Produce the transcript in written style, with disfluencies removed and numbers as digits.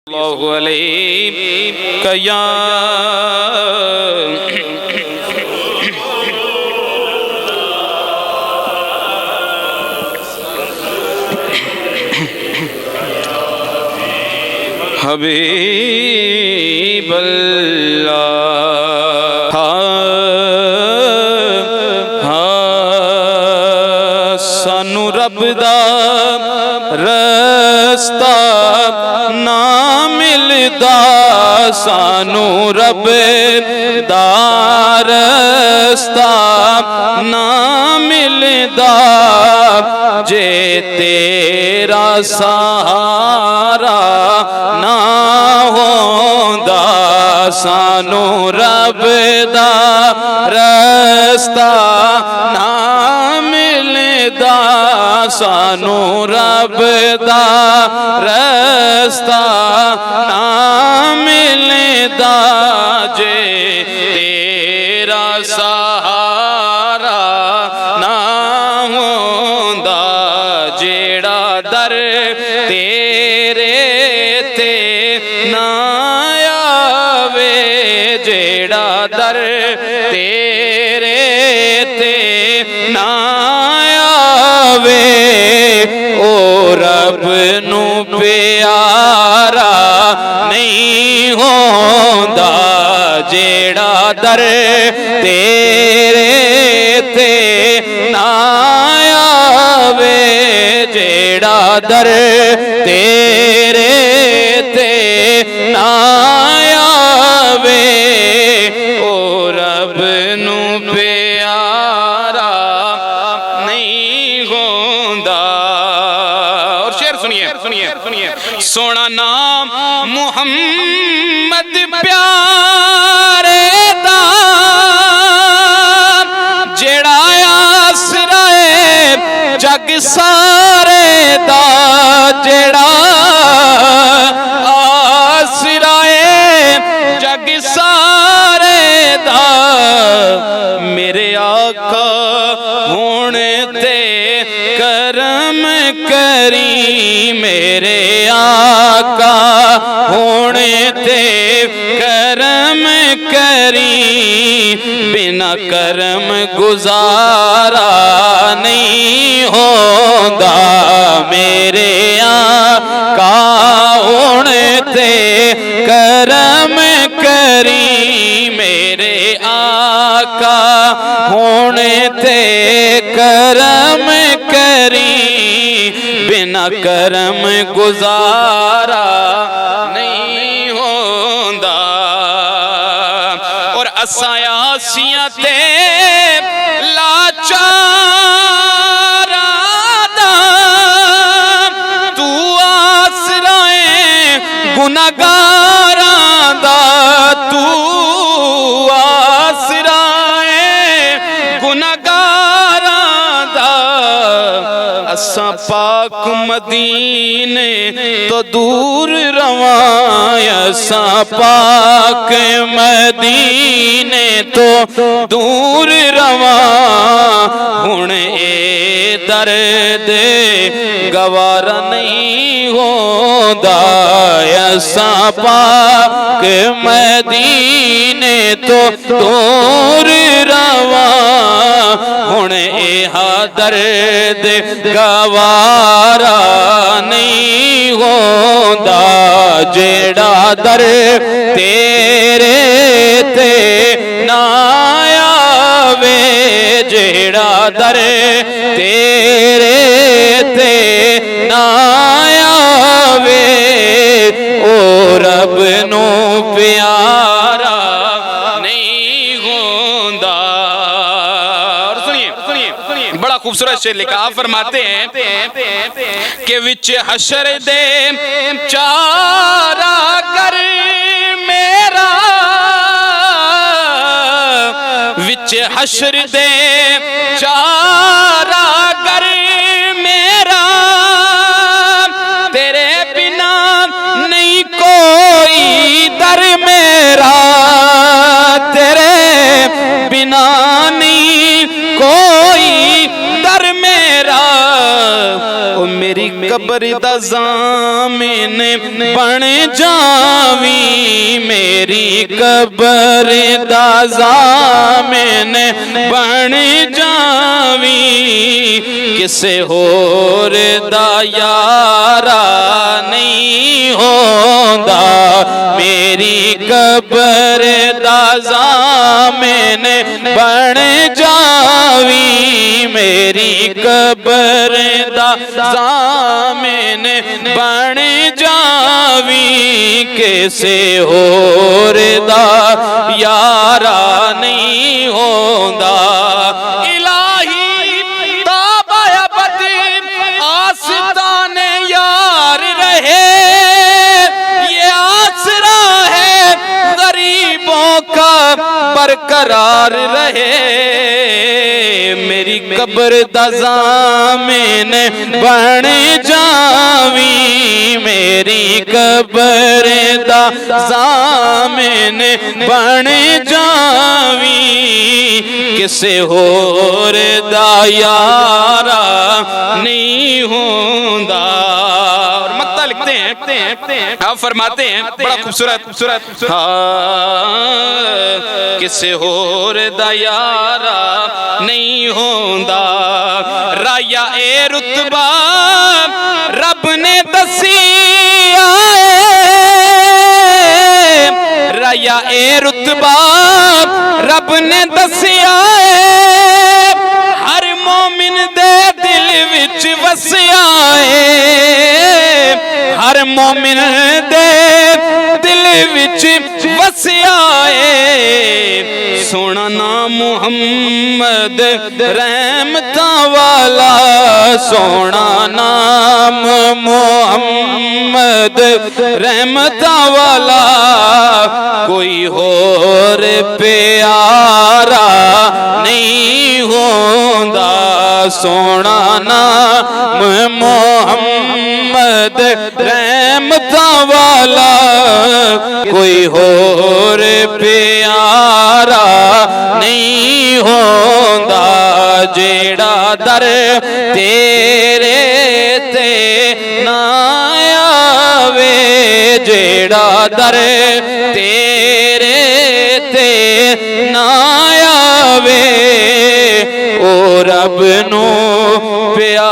सल्लल्लाहु अलैहि कया हबीबल्लाह सानू रब दा रस्ता ना मिलदा, सानू रब दा रस्ता ना मिलदा, जे तेरा सहारा ना होंदा, सानू रब दा रस्ता ना मिलदा, सानू रब दा रस्ता ना मिलदा, जे तेरा सहारा ना होंदा, जेड़ा दर तेरे ते ना आवे, जेड़ा दर तेरे ते ना आवे, ओ रब नू प्यारा नहीं होंदा, जेड़ा दर तेरे ते ना आवे, जेड़ा दर तेरे ते ना आवे, ओ रब नू प्यारा नहीं होंदा। और शेर सुनिए सुनिए सुनिए, सोना नाम मुहम्मद प्यारे दा, जेड़ा आसरा है जग सारे दा, जेड़ा आसरा है जग सारे दा, मेरे आका होने ते करम करी, मेरे आका होने ते करम करी, बिना करम गुजारा नहीं होंदा, मेरे आका होने ते करम करी, मेरे आका होने ते करम करी, बिना करम गुजारा नहीं होंदा। और असां आसियां ते लाचारा दा, तू आसरा है गुनाहगारां दा, तू आसरा है गुनाहगारां दा, असां पाक मदीने तो दूर रवां, असां पाक मदीने तो दूर रवां, हुण ए दर्द गवारा नहीं होंदा, असां पाक मदीने तो दूर रवां, हुण ए दर्द गवारा नहीं होंदा, जेड़ा दर तेरे ते ना आवे, जेड़ा दर तेरे ते ना आवे, ओ रब नू प्यारा नहीं होंदा। बड़ा खूबसूरत शेर लिखा, आप फरमाते हैं कि विच हशर दे चारा कर मेरा, विच हशर दे चारा कर मेरा, तेरे बिना नहीं कोई दर मेरा, तेरे बिना नहीं कोई दर मेरा, ओ मेरी कबर दा ज़ामिन बन जावी, मेरी कबर दा ज़ामिन बन जावी, किसे होर दा यारा नहीं होंदा, मेरी कबर दा ज़ामिन बन जावी, मेरी कबर दा ज़ामिन बन जावी, किसे होर दा यारा नहीं होंदा। इलाही ताबा अबद आस्ताने यार रहे, ये आसरा है गरीबों का बरकरार रहे, मेरी कब्र दा ज़ामिन बन जावी, मेरी कब्र दा ज़ामिन बन जावी, किसे होर दा यारा नहीं होंदा। और मक्ता लिखते हैं, आप फरमाते हैं बड़ा खूबसूरत, हाँ, किसे होर दा यारा नहीं होंदा, राया ए रुतबा रब ने दसिया, राया ए रुतबा रब ने दसिया, हर मोमिन दे दिल विच वसिया, हर मोमिन दे दिल विच वसिया, सोना नाम मुहम्मद रहमतां वाला, सोना नाम मुहम्मद रहमतां वाला, कोई होर प्यारा नहीं होंदा, सोना नाम मुहम्मद रहमतां वाला, कोई होर प्यारा नहीं होंदा, जेड़ा दर तेरे ते ना आवे, जेड़ा दर तेरे ते ना आवे, ओ रब नू प्यारा